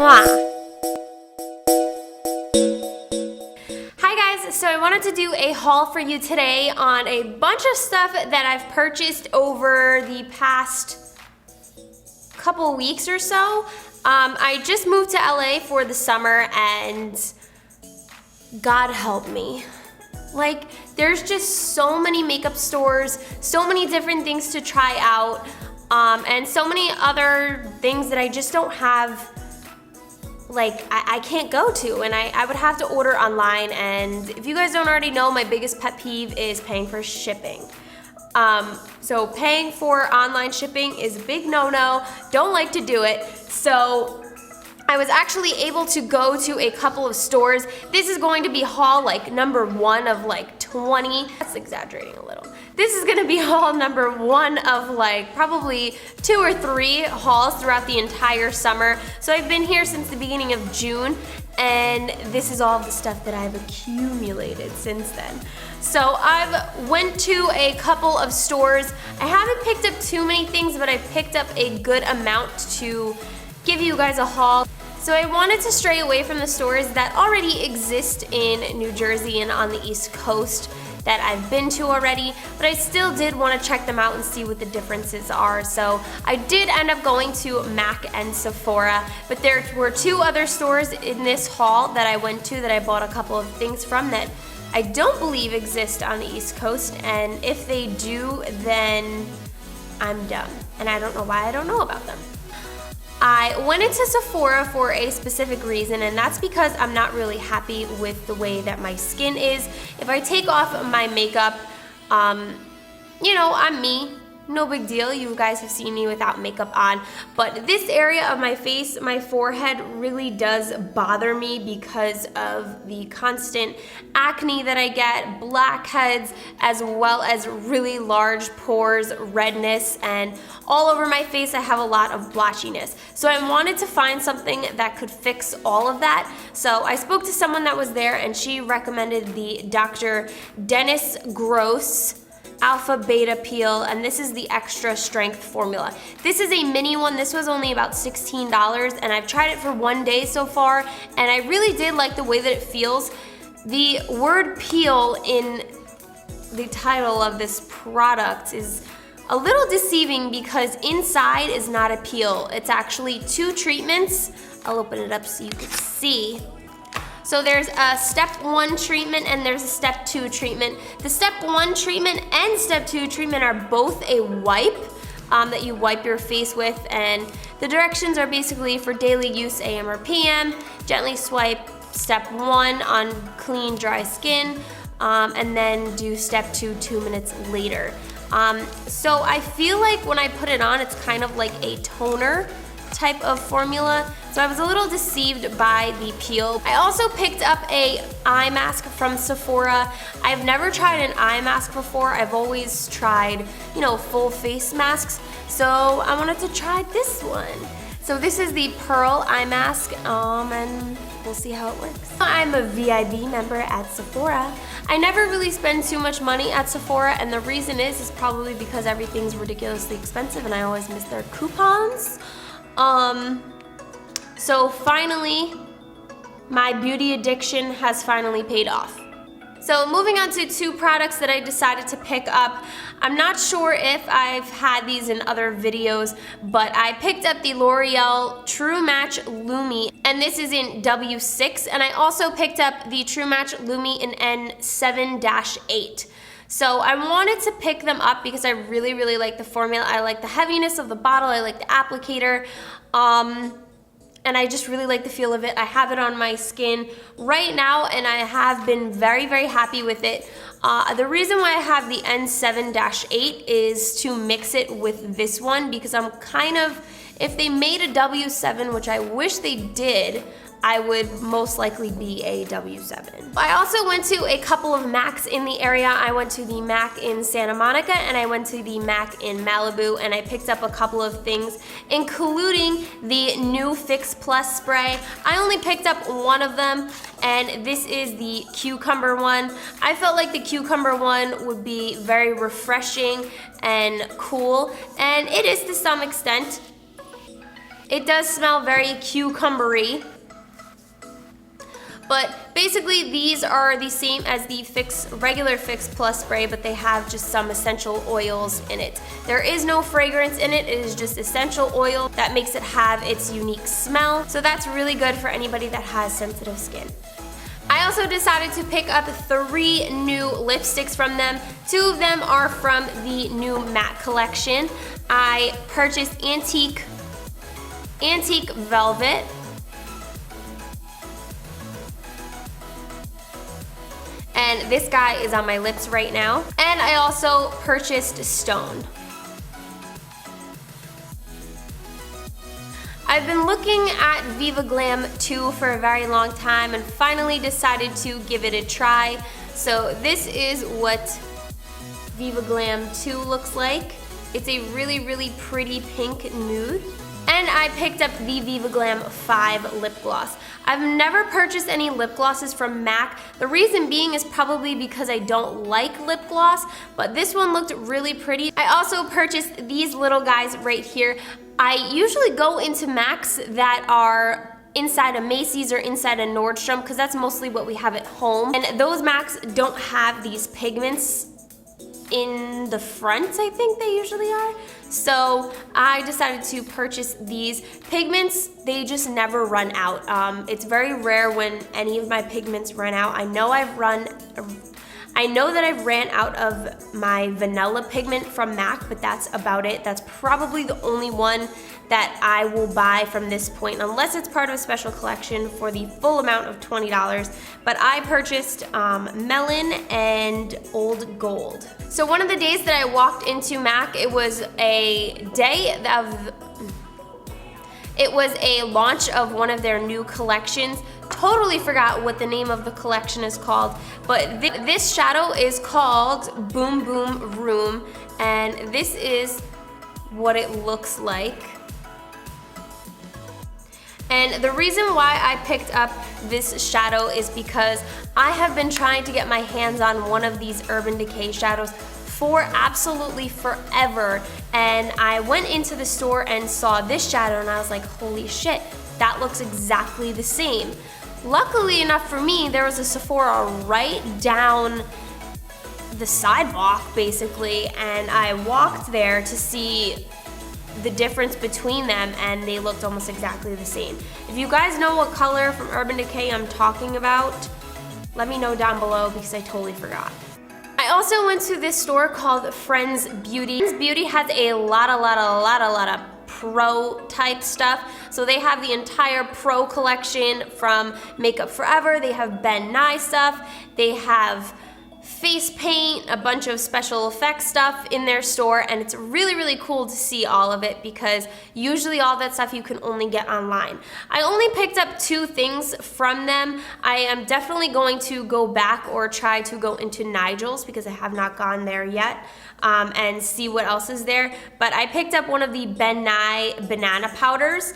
Mwah! So I wanted to do a haul for you today on a bunch of stuff that I've purchased over the past couple weeks or so. I just moved to LA for the summer and God help me. Like, there's just so many makeup stores, so many different things to try out, and so many other things that I just don't have, like, I can't go to, and I would have to order online. And if you guys don't already know, my biggest pet peeve is paying for shipping. So paying for online shipping is a big no-no. Don't like to do it. So I was actually able to go to a couple of stores. This is going to be haul like number 1 of like 20. That's exaggerating a little. This is gonna be haul number 1 of like probably 2 or 3 hauls throughout the entire summer. So I've been here since the beginning of June, and this is all of the stuff that I've accumulated since then. So I've went to a couple of stores. I haven't picked up too many things, but I picked up a good amount to give you guys a haul. So I wanted to stray away from the stores that already exist in New Jersey and on the East Coast that I've been to already, but I still did want to check them out and see what the differences are. So I did end up going to MAC and Sephora, but there were 2 other stores in this haul that I went to that I bought a couple of things from that I don't believe exist on the East Coast, and if they do, then I'm dumb, and I don't know why I don't know about them. I went into Sephora for a specific reason, and that's because I'm not really happy with the way that my skin is. If I take off my makeup, you know, I'm me. No big deal. You guys have seen me without makeup on. But this area of my face, my forehead, really does bother me because of the constant acne that I get, blackheads, as well as really large pores, redness, and all over my face I have a lot of blotchiness. So I wanted to find something that could fix all of that. So I spoke to someone that was there, and she recommended the Dr. Dennis Gross Alpha Beta Peel, and this is the extra strength formula. This is a mini one. This was only about $16, and I've tried it for 1 day so far, and I really did like the way that it feels. The word peel in the title of this product is a little deceiving because inside is not a peel. It's actually 2 treatments. I'll open it up so you can see. So there's a step 1 treatment and there's a step 2 treatment. The step 1 treatment and step 2 treatment are both a wipe that you wipe your face with, and the directions are basically for daily use AM or PM. Gently swipe step 1 on clean, dry skin, and then do step 2 2 minutes later. So I feel like when I put it on, it's kind of like a toner type of formula. So I was a little deceived by the peel. I also picked up a eye mask from Sephora. I've never tried an eye mask before. I've always tried, you know, full face masks. So I wanted to try this one. So this is the Pearl eye mask, and we'll see how it works. I'm a VIB member at Sephora. I never really spend too much money at Sephora, and the reason is probably because everything's ridiculously expensive and I always miss their coupons. So finally, my beauty addiction has finally paid off. So moving on to 2 products that I decided to pick up. I'm not sure if I've had these in other videos, but I picked up the L'Oreal True Match Lumi, and this is in W6, and I also picked up the True Match Lumi in N7-8. So I wanted to pick them up because I really, really like the formula. I like the heaviness of the bottle. I like the applicator. And I just really like the feel of it. I have it on my skin right now, and I have been very, very happy with it. The reason why I have the N7-8 is to mix it with this one, because I'm kind of, if they made a W7, which I wish they did, I would most likely be a W7. I also went to a couple of MACs in the area. I went to the MAC in Santa Monica and I went to the MAC in Malibu, and I picked up a couple of things, including the new Fix Plus spray. I only picked up one of them, and this is the cucumber one. I felt like the cucumber one would be very refreshing and cool, and it is to some extent. It does smell very cucumbery. But basically these are the same as the regular Fix Plus spray, but they have just some essential oils in it. There is no fragrance in it, it is just essential oil that makes it have its unique smell. So that's really good for anybody that has sensitive skin. I also decided to pick up 3 new lipsticks from them. 2 of them are from the new matte collection. I purchased Antique Velvet. And this guy is on my lips right now. And I also purchased Stone. I've been looking at Viva Glam 2 for a very long time and finally decided to give it a try. So this is what Viva Glam 2 looks like. It's a really, really pretty pink nude. And I picked up the Viva Glam 5 lip gloss. I've never purchased any lip glosses from MAC. The reason being is probably because I don't like lip gloss, but this one looked really pretty. I also purchased these little guys right here. I usually go into MACs that are inside a Macy's or inside a Nordstrom because that's mostly what we have at home. And those MACs don't have these pigments in the front, I think they usually are. So I decided to purchase these pigments. They just never run out. It's very rare when any of my pigments run out. I know that I've ran out of my vanilla pigment from MAC, but that's about it. That's probably the only one that I will buy from this point, unless it's part of a special collection for the full amount of $20. But I purchased Melon and Old Gold. So one of the days that I walked into MAC, it was a launch of one of their new collections. Totally forgot what the name of the collection is called, but this shadow is called Boom Boom Room, and this is what it looks like. And the reason why I picked up this shadow is because I have been trying to get my hands on one of these Urban Decay shadows for absolutely forever. And I went into the store and saw this shadow and I was like, holy shit, that looks exactly the same. Luckily enough for me, there was a Sephora right down the sidewalk basically, and I walked there to see the difference between them, and they looked almost exactly the same. If you guys know what color from Urban Decay I'm talking about, let me know down below because I totally forgot. I also went to this store called Friend's Beauty. Friend's Beauty has a lot of pro type stuff. So they have the entire pro collection from Makeup Forever. They have Ben Nye stuff. They have face paint, a bunch of special effects stuff in their store, and it's really, really cool to see all of it because usually all that stuff you can only get online. I only picked up 2 things from them. I am definitely going to go back or try to go into Nigel's because I have not gone there yet and see what else is there. But I picked up one of the Ben Nye banana powders.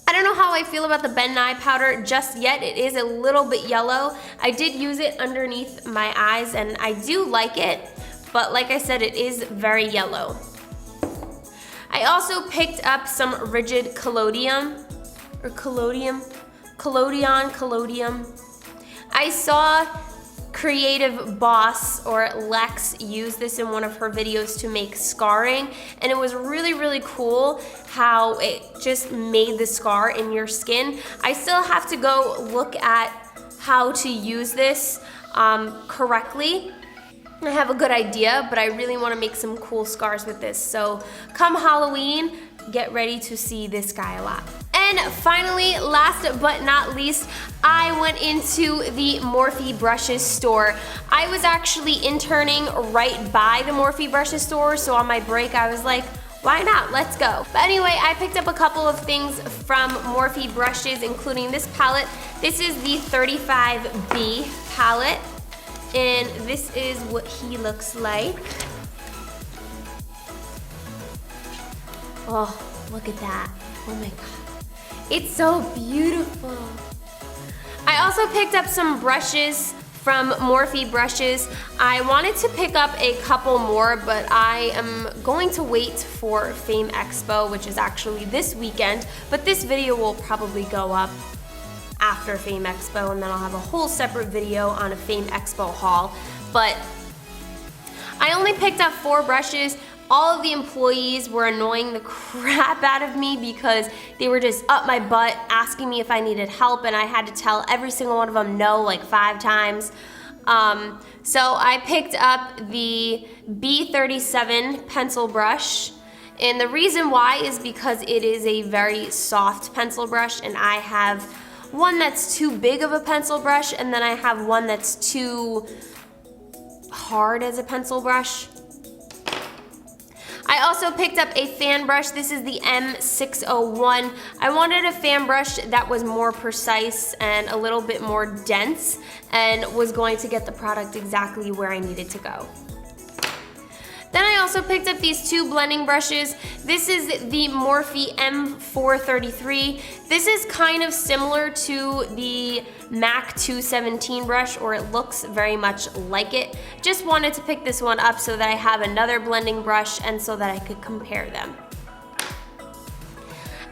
I don't know how I feel about the Ben Nye powder just yet. It is a little bit yellow. I did use it underneath my eyes and I do like it, but like I said, it is very yellow. I also picked up some Rigid Collodion. I saw Creative Boss or Lex use this in one of her videos to make scarring, and it was really, really cool how it just made the scar in your skin. I still have to go look at how to use this correctly. I have a good idea, but I really want to make some cool scars with this. So come Halloween, get ready to see this guy a lot. And finally, last but not least, I went into the Morphe brushes store. I was actually interning right by the Morphe brushes store, so on my break I was like, why not? Let's go. But anyway, I picked up a couple of things from Morphe brushes, including this palette. This is the 35B palette, and this is what he looks like. Oh, look at that. Oh my God. It's so beautiful. I also picked up some brushes from Morphe brushes. I wanted to pick up a couple more, but I am going to wait for Fame Expo, which is actually this weekend, but this video will probably go up after Fame Expo, and then I'll have a whole separate video on a Fame Expo haul. But I only picked up 4 brushes. All of the employees were annoying the crap out of me because they were just up my butt asking me if I needed help, and I had to tell every single one of them no like 5 times. So I picked up the B37 pencil brush, and the reason why is because it is a very soft pencil brush, and I have one that's too big of a pencil brush, and then I have one that's too hard as a pencil brush. I also picked up a fan brush. This is the M601. I wanted a fan brush that was more precise and a little bit more dense, and was going to get the product exactly where I needed to go. Then I also picked up these 2 blending brushes. This is the Morphe M433. This is kind of similar to the MAC 217 brush, or it looks very much like it. Just wanted to pick this one up so that I have another blending brush and so that I could compare them.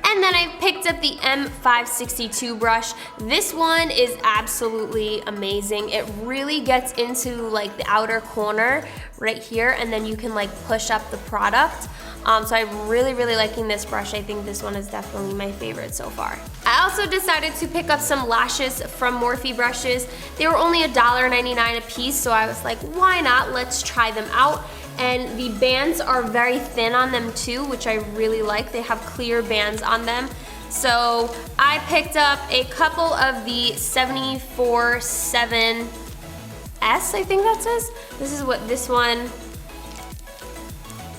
And then I picked up the M562 brush. This one is absolutely amazing. It really gets into like the outer corner right here, and then you can like push up the product. So I'm really liking this brush. I think this one is definitely my favorite so far. I also decided to pick up some lashes from Morphe brushes. They were only $1.99 a piece, so I was like, why not? Let's try them out. And the bands are very thin on them too, which I really like. They have clear bands on them. So I picked up a couple of the 74-7S, I think that says. This is what this one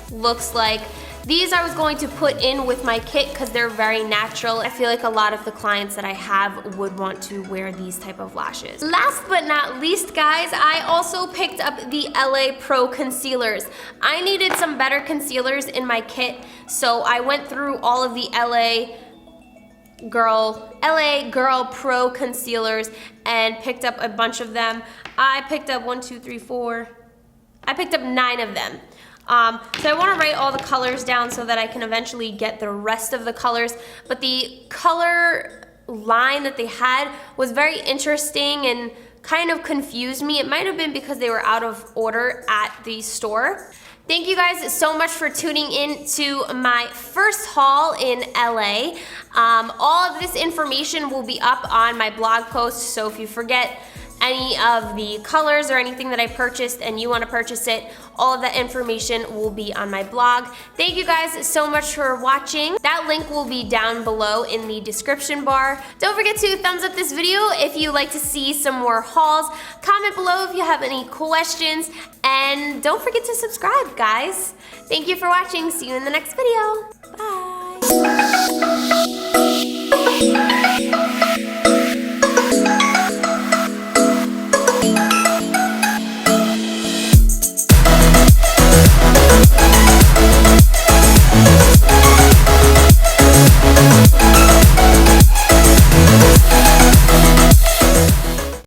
looks like. These I was going to put in with my kit because they're very natural. I feel like a lot of the clients that I have would want to wear these type of lashes. Last but not least, guys, I also picked up the LA Pro concealers. I needed some better concealers in my kit, so I went through all of the LA Girl Pro concealers and picked up a bunch of them. I picked up 1, 2, 3, 4. I picked up 9 of them. So I want to write all the colors down so that I can eventually get the rest of the colors, but the color line that they had was very interesting and kind of confused me. It might have been because they were out of order at the store. Thank you guys so much for tuning in to my first haul in LA. All of this information will be up on my blog post, so if you forget any of the colors or anything that I purchased and you want to purchase it, all of that information will be on my blog. Thank you guys so much for watching. That link will be down below in the description bar. Don't forget to thumbs up this video if you like to see some more hauls. Comment below if you have any questions, and don't forget to subscribe, guys. Thank you for watching. See you in the next video. Bye.